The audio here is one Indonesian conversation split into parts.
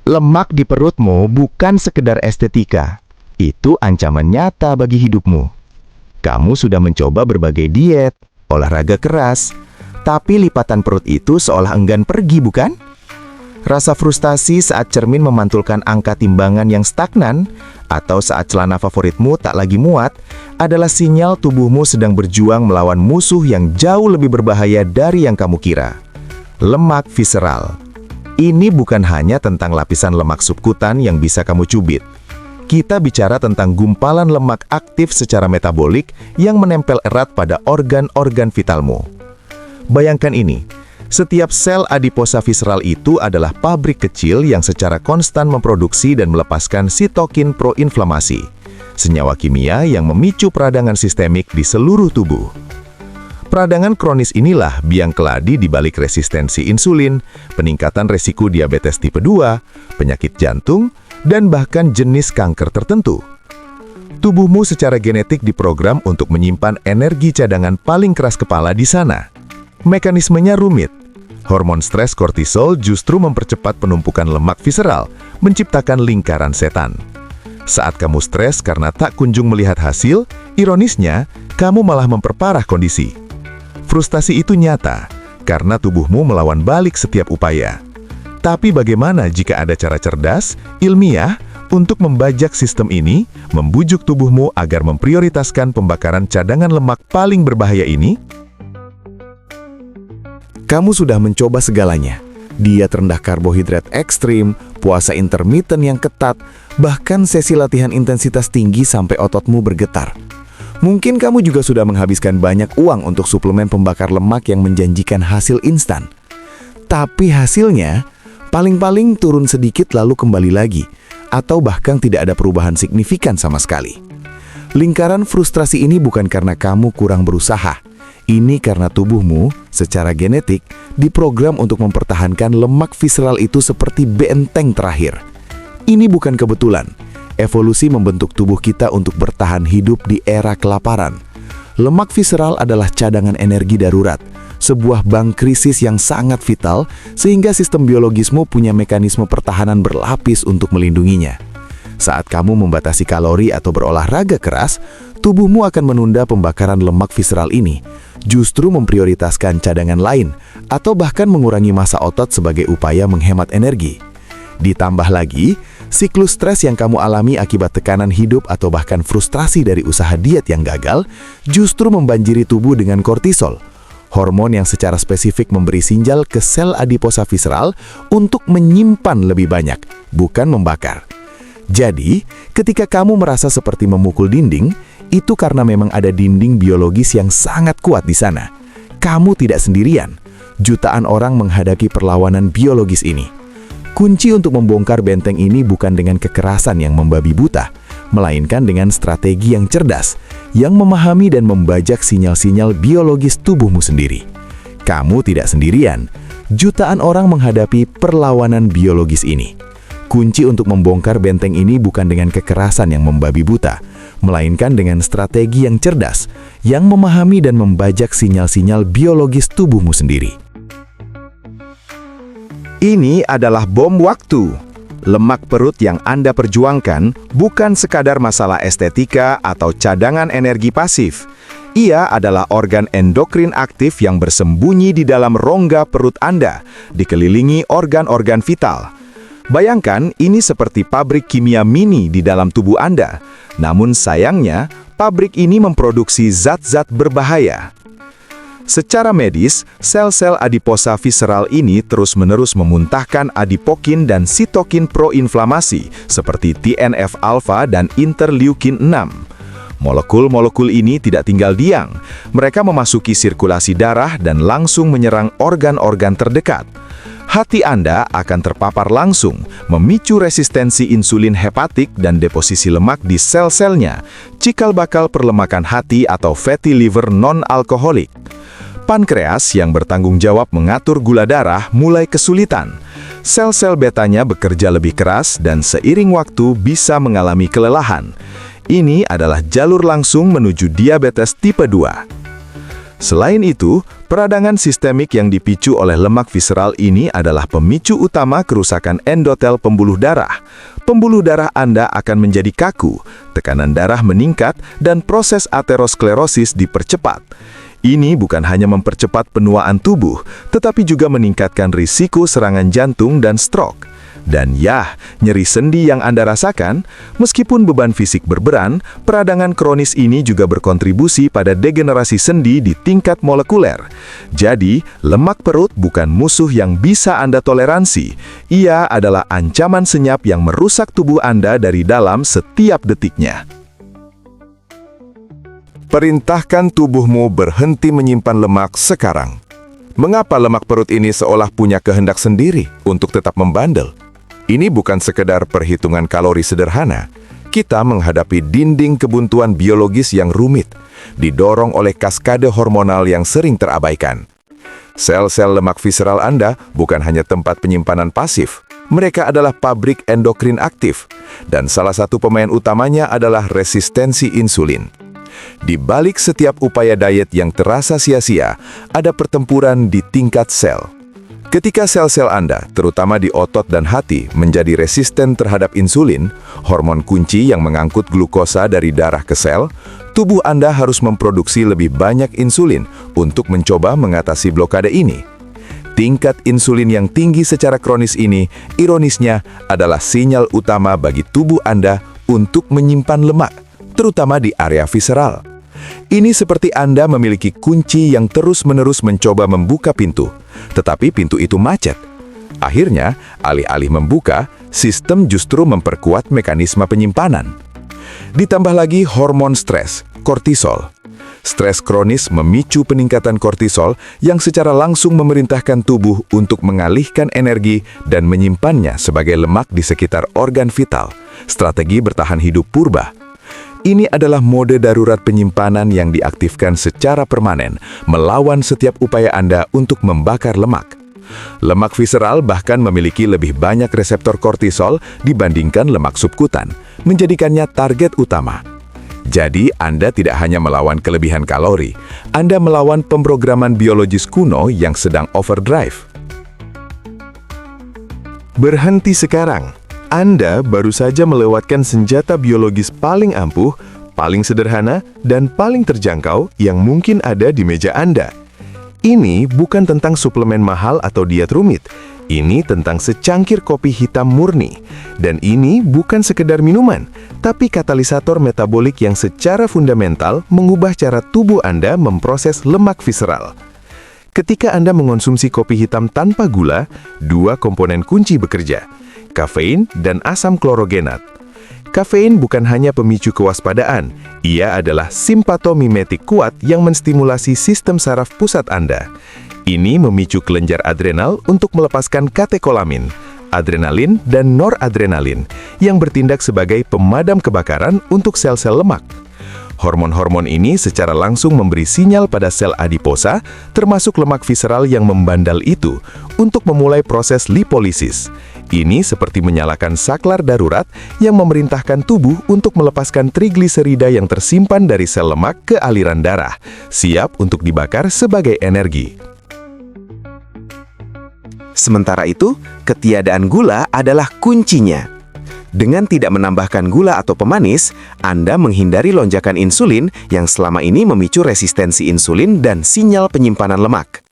Lemak di perutmu bukan sekedar estetika. Itu ancaman nyata bagi hidupmu. Kamu sudah mencoba berbagai diet, olahraga keras, tapi lipatan perut itu seolah enggan pergi, bukan? Rasa frustasi saat cermin memantulkan angka timbangan yang stagnan, atau saat celana favoritmu tak lagi muat, adalah sinyal tubuhmu sedang berjuang melawan musuh yang jauh lebih berbahaya dari yang kamu kira. Lemak visceral. Ini bukan hanya tentang lapisan lemak subkutan yang bisa kamu cubit. Kita bicara tentang gumpalan lemak aktif secara metabolik yang menempel erat pada organ-organ vitalmu. Bayangkan ini, setiap sel adiposa visceral itu adalah pabrik kecil yang secara konstan memproduksi dan melepaskan sitokin proinflamasi, senyawa kimia yang memicu peradangan sistemik di seluruh tubuh. Peradangan kronis inilah biang keladi di balik resistensi insulin, peningkatan resiko diabetes tipe 2, penyakit jantung, dan bahkan jenis kanker tertentu. Tubuhmu secara genetik diprogram untuk menyimpan energi cadangan paling keras kepala di sana. Mekanismenya rumit. Hormon stres kortisol justru mempercepat penumpukan lemak visceral, menciptakan lingkaran setan. Saat kamu stres karena tak kunjung melihat hasil, ironisnya, kamu malah memperparah kondisi. Frustasi itu nyata, karena tubuhmu melawan balik setiap upaya. Tapi bagaimana jika ada cara cerdas, ilmiah, untuk membajak sistem ini, membujuk tubuhmu agar memprioritaskan pembakaran cadangan lemak paling berbahaya ini? Kamu sudah mencoba segalanya. Diet rendah karbohidrat ekstrim, puasa intermittent yang ketat, bahkan sesi latihan intensitas tinggi sampai ototmu bergetar. Mungkin kamu juga sudah menghabiskan banyak uang untuk suplemen pembakar lemak yang menjanjikan hasil instan. Tapi hasilnya, paling-paling turun sedikit lalu kembali lagi, atau bahkan tidak ada perubahan signifikan sama sekali. Lingkaran frustrasi ini bukan karena kamu kurang berusaha. Ini karena tubuhmu, secara genetik, diprogram untuk mempertahankan lemak visceral itu seperti benteng terakhir. Ini bukan kebetulan. Evolusi membentuk tubuh kita untuk bertahan hidup di era kelaparan. Lemak visceral adalah cadangan energi darurat, sebuah bank krisis yang sangat vital, sehingga sistem biologismu punya mekanisme pertahanan berlapis untuk melindunginya. Saat kamu membatasi kalori atau berolahraga keras, tubuhmu akan menunda pembakaran lemak visceral ini, justru memprioritaskan cadangan lain, atau bahkan mengurangi massa otot sebagai upaya menghemat energi. Ditambah lagi, siklus stres yang kamu alami akibat tekanan hidup atau bahkan frustrasi dari usaha diet yang gagal, justru membanjiri tubuh dengan kortisol, hormon yang secara spesifik memberi sinyal ke sel adiposa visceral untuk menyimpan lebih banyak, bukan membakar. Jadi, ketika kamu merasa seperti memukul dinding, itu karena memang ada dinding biologis yang sangat kuat di sana. Kamu tidak sendirian. Jutaan orang menghadapi perlawanan biologis ini. Kunci untuk membongkar benteng ini bukan dengan kekerasan yang membabi buta, melainkan dengan strategi yang cerdas, yang memahami dan membajak sinyal-sinyal biologis tubuhmu sendiri. Kamu tidak sendirian. Jutaan orang menghadapi perlawanan biologis ini. Kunci untuk membongkar benteng ini bukan dengan kekerasan yang membabi buta, melainkan dengan strategi yang cerdas, yang memahami dan membajak sinyal-sinyal biologis tubuhmu sendiri. Ini adalah bom waktu. Lemak perut yang Anda perjuangkan bukan sekadar masalah estetika atau cadangan energi pasif. Ia adalah organ endokrin aktif yang bersembunyi di dalam rongga perut Anda, dikelilingi organ-organ vital. Bayangkan ini seperti pabrik kimia mini di dalam tubuh Anda. Namun sayangnya, pabrik ini memproduksi zat-zat berbahaya. Secara medis, sel-sel adiposa visceral ini terus-menerus memuntahkan adipokin dan sitokin proinflamasi seperti TNF-alfa dan interleukin 6. Molekul-molekul ini tidak tinggal diam. Mereka memasuki sirkulasi darah dan langsung menyerang organ-organ terdekat. Hati Anda akan terpapar langsung, memicu resistensi insulin hepatik dan deposisi lemak di sel-selnya, cikal bakal perlemakan hati atau fatty liver non-alkoholik. Pankreas yang bertanggung jawab mengatur gula darah mulai kesulitan. Sel-sel betanya bekerja lebih keras dan seiring waktu bisa mengalami kelelahan. Ini adalah jalur langsung menuju diabetes tipe 2. Selain itu, peradangan sistemik yang dipicu oleh lemak visceral ini adalah pemicu utama kerusakan endotel pembuluh darah. Pembuluh darah Anda akan menjadi kaku, tekanan darah meningkat, dan proses aterosklerosis dipercepat. Ini bukan hanya mempercepat penuaan tubuh, tetapi juga meningkatkan risiko serangan jantung dan stroke. Dan ya, nyeri sendi yang Anda rasakan, meskipun beban fisik berperan, peradangan kronis ini juga berkontribusi pada degenerasi sendi di tingkat molekuler. Jadi, lemak perut bukan musuh yang bisa Anda toleransi. Ia adalah ancaman senyap yang merusak tubuh Anda dari dalam setiap detiknya. Perintahkan tubuhmu berhenti menyimpan lemak sekarang. Mengapa lemak perut ini seolah punya kehendak sendiri untuk tetap membandel? Ini bukan sekedar perhitungan kalori sederhana. Kita menghadapi dinding kebuntuan biologis yang rumit, didorong oleh kaskade hormonal yang sering terabaikan. Sel-sel lemak visceral Anda bukan hanya tempat penyimpanan pasif, mereka adalah pabrik endokrin aktif, dan salah satu pemain utamanya adalah resistensi insulin. Di balik setiap upaya diet yang terasa sia-sia, ada pertempuran di tingkat sel. Ketika sel-sel Anda, terutama di otot dan hati, menjadi resisten terhadap insulin, hormon kunci yang mengangkut glukosa dari darah ke sel, tubuh Anda harus memproduksi lebih banyak insulin untuk mencoba mengatasi blokade ini. Tingkat insulin yang tinggi secara kronis ini, ironisnya, adalah sinyal utama bagi tubuh Anda untuk menyimpan lemak, terutama di area visceral. Ini seperti Anda memiliki kunci yang terus-menerus mencoba membuka pintu, tetapi pintu itu macet. Akhirnya, alih-alih membuka, sistem justru memperkuat mekanisme penyimpanan. Ditambah lagi hormon stres, kortisol. Stres kronis memicu peningkatan kortisol yang secara langsung memerintahkan tubuh untuk mengalihkan energi dan menyimpannya sebagai lemak di sekitar organ vital, strategi bertahan hidup purba. Ini adalah mode darurat penyimpanan yang diaktifkan secara permanen, melawan setiap upaya Anda untuk membakar lemak. Lemak visceral bahkan memiliki lebih banyak reseptor kortisol dibandingkan lemak subkutan, menjadikannya target utama. Jadi, Anda tidak hanya melawan kelebihan kalori, Anda melawan pemrograman biologis kuno yang sedang overdrive. Berhenti sekarang. Anda baru saja melewatkan senjata biologis paling ampuh, paling sederhana, dan paling terjangkau yang mungkin ada di meja Anda. Ini bukan tentang suplemen mahal atau diet rumit. Ini tentang secangkir kopi hitam murni. Dan ini bukan sekedar minuman, tapi katalisator metabolik yang secara fundamental mengubah cara tubuh Anda memproses lemak visceral. Ketika Anda mengonsumsi kopi hitam tanpa gula, dua komponen kunci bekerja: kafein dan asam klorogenat. Kafein bukan hanya pemicu kewaspadaan, ia adalah simpatomimetik kuat yang menstimulasi sistem saraf pusat Anda. Ini memicu kelenjar adrenal untuk melepaskan katekolamin, adrenalin dan noradrenalin, yang bertindak sebagai pemadam kebakaran untuk sel-sel lemak. Hormon-hormon ini secara langsung memberi sinyal pada sel adiposa, termasuk lemak visceral yang membandal itu, untuk memulai proses lipolisis. Ini seperti menyalakan saklar darurat yang memerintahkan tubuh untuk melepaskan trigliserida yang tersimpan dari sel lemak ke aliran darah, siap untuk dibakar sebagai energi. Sementara itu, ketiadaan gula adalah kuncinya. Dengan tidak menambahkan gula atau pemanis, Anda menghindari lonjakan insulin yang selama ini memicu resistensi insulin dan sinyal penyimpanan lemak.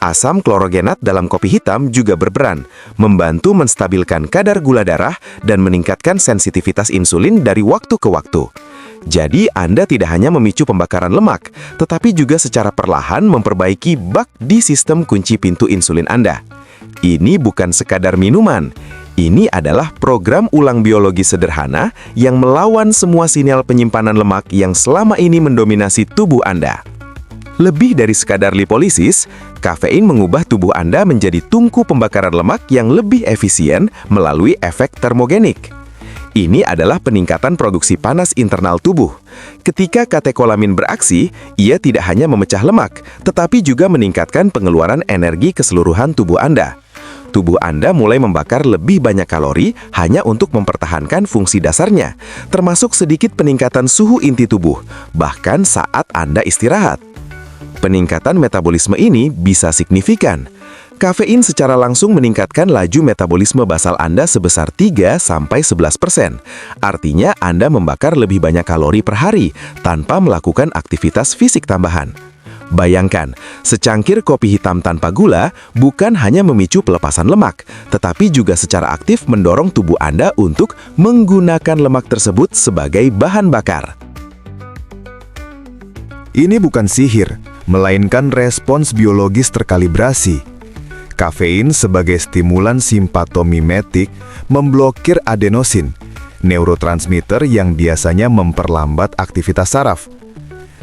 Asam klorogenat dalam kopi hitam juga berperan, membantu menstabilkan kadar gula darah dan meningkatkan sensitivitas insulin dari waktu ke waktu. Jadi, Anda tidak hanya memicu pembakaran lemak, tetapi juga secara perlahan memperbaiki bak di sistem kunci pintu insulin Anda. Ini bukan sekadar minuman. Ini adalah program ulang biologi sederhana yang melawan semua sinyal penyimpanan lemak yang selama ini mendominasi tubuh Anda. Lebih dari sekadar lipolisis, kafein mengubah tubuh Anda menjadi tungku pembakaran lemak yang lebih efisien melalui efek termogenik. Ini adalah peningkatan produksi panas internal tubuh. Ketika katekolamin beraksi, ia tidak hanya memecah lemak, tetapi juga meningkatkan pengeluaran energi keseluruhan tubuh Anda. Tubuh Anda mulai membakar lebih banyak kalori hanya untuk mempertahankan fungsi dasarnya, termasuk sedikit peningkatan suhu inti tubuh, bahkan saat Anda istirahat. Peningkatan metabolisme ini bisa signifikan. Kafein secara langsung meningkatkan laju metabolisme basal Anda sebesar 3-11%. Artinya Anda membakar lebih banyak kalori per hari tanpa melakukan aktivitas fisik tambahan. Bayangkan, secangkir kopi hitam tanpa gula bukan hanya memicu pelepasan lemak, tetapi juga secara aktif mendorong tubuh Anda untuk menggunakan lemak tersebut sebagai bahan bakar. Ini bukan sihir, melainkan respons biologis terkalibrasi. Kafein sebagai stimulan simpatomimetik memblokir adenosin, neurotransmitter yang biasanya memperlambat aktivitas saraf.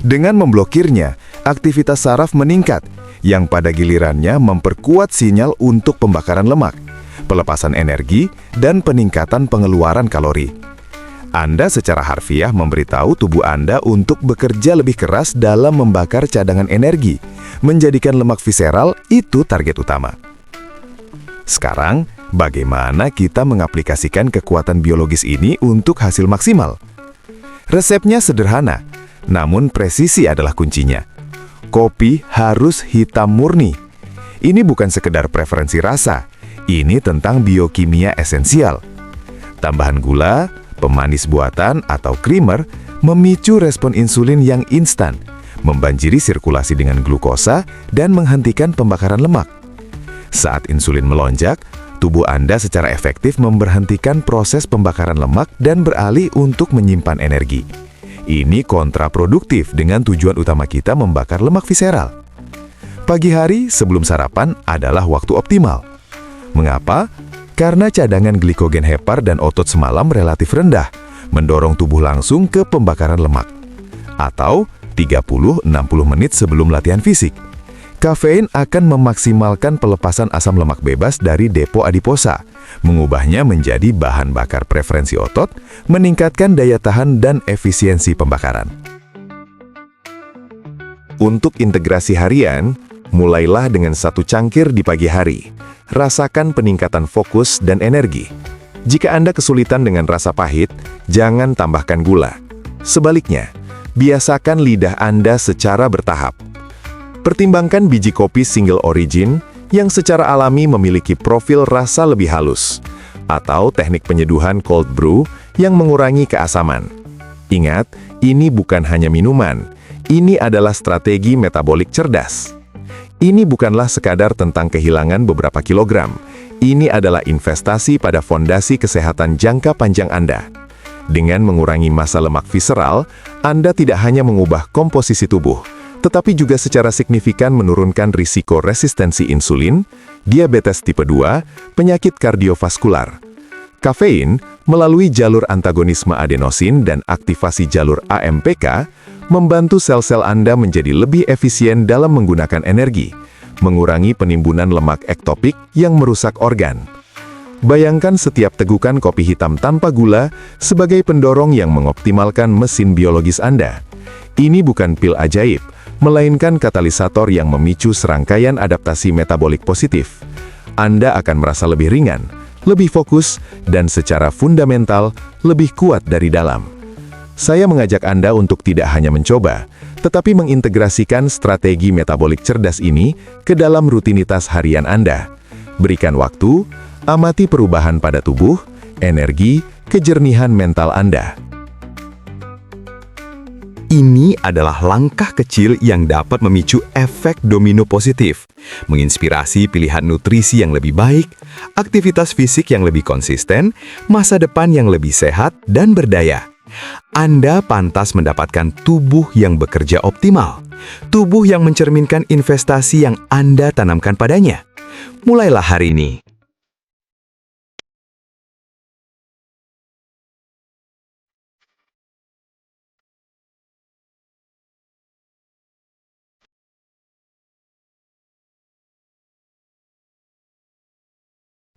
Dengan memblokirnya, aktivitas saraf meningkat, yang pada gilirannya memperkuat sinyal untuk pembakaran lemak, pelepasan energi, dan peningkatan pengeluaran kalori. Anda secara harfiah memberitahu tubuh Anda untuk bekerja lebih keras dalam membakar cadangan energi, menjadikan lemak visceral itu target utama. Sekarang, bagaimana kita mengaplikasikan kekuatan biologis ini untuk hasil maksimal? Resepnya sederhana, namun presisi adalah kuncinya. Kopi harus hitam murni. Ini bukan sekedar preferensi rasa, ini tentang biokimia esensial. Tambahan gula, pemanis buatan, atau creamer memicu respon insulin yang instan, membanjiri sirkulasi dengan glukosa, dan menghentikan pembakaran lemak. Saat insulin melonjak, tubuh Anda secara efektif memberhentikan proses pembakaran lemak dan beralih untuk menyimpan energi. Ini kontraproduktif dengan tujuan utama kita membakar lemak visceral. Pagi hari sebelum sarapan adalah waktu optimal. Mengapa? Karena cadangan glikogen hepar dan otot semalam relatif rendah, mendorong tubuh langsung ke pembakaran lemak. Atau 30-60 menit sebelum latihan fisik. Kafein akan memaksimalkan pelepasan asam lemak bebas dari depo adiposa, mengubahnya menjadi bahan bakar preferensi otot, meningkatkan daya tahan dan efisiensi pembakaran. Untuk integrasi harian, mulailah dengan 1 cangkir di pagi hari. Rasakan peningkatan fokus dan energi. Jika Anda kesulitan dengan rasa pahit, jangan tambahkan gula. Sebaliknya, biasakan lidah Anda secara bertahap. Pertimbangkan biji kopi single origin yang secara alami memiliki profil rasa lebih halus, atau teknik penyeduhan cold brew yang mengurangi keasaman. Ingat, ini bukan hanya minuman, ini adalah strategi metabolik cerdas. Ini bukanlah sekadar tentang kehilangan beberapa kilogram, ini adalah investasi pada fondasi kesehatan jangka panjang Anda. Dengan mengurangi massa lemak visceral, Anda tidak hanya mengubah komposisi tubuh, tetapi juga secara signifikan menurunkan risiko resistensi insulin, diabetes tipe 2, penyakit kardiovaskular. Kafein, melalui jalur antagonisme adenosin dan aktivasi jalur AMPK, membantu sel-sel Anda menjadi lebih efisien dalam menggunakan energi, mengurangi penimbunan lemak ektopik yang merusak organ. Bayangkan setiap tegukan kopi hitam tanpa gula sebagai pendorong yang mengoptimalkan mesin biologis Anda. Ini bukan pil ajaib, melainkan katalisator yang memicu serangkaian adaptasi metabolik positif. Anda akan merasa lebih ringan, lebih fokus, dan secara fundamental lebih kuat dari dalam. Saya mengajak Anda untuk tidak hanya mencoba, tetapi mengintegrasikan strategi metabolik cerdas ini ke dalam rutinitas harian Anda. Berikan waktu, amati perubahan pada tubuh, energi, kejernihan mental Anda. Ini adalah langkah kecil yang dapat memicu efek domino positif, menginspirasi pilihan nutrisi yang lebih baik, aktivitas fisik yang lebih konsisten, masa depan yang lebih sehat dan berdaya. Anda pantas mendapatkan tubuh yang bekerja optimal, tubuh yang mencerminkan investasi yang Anda tanamkan padanya. Mulailah hari ini.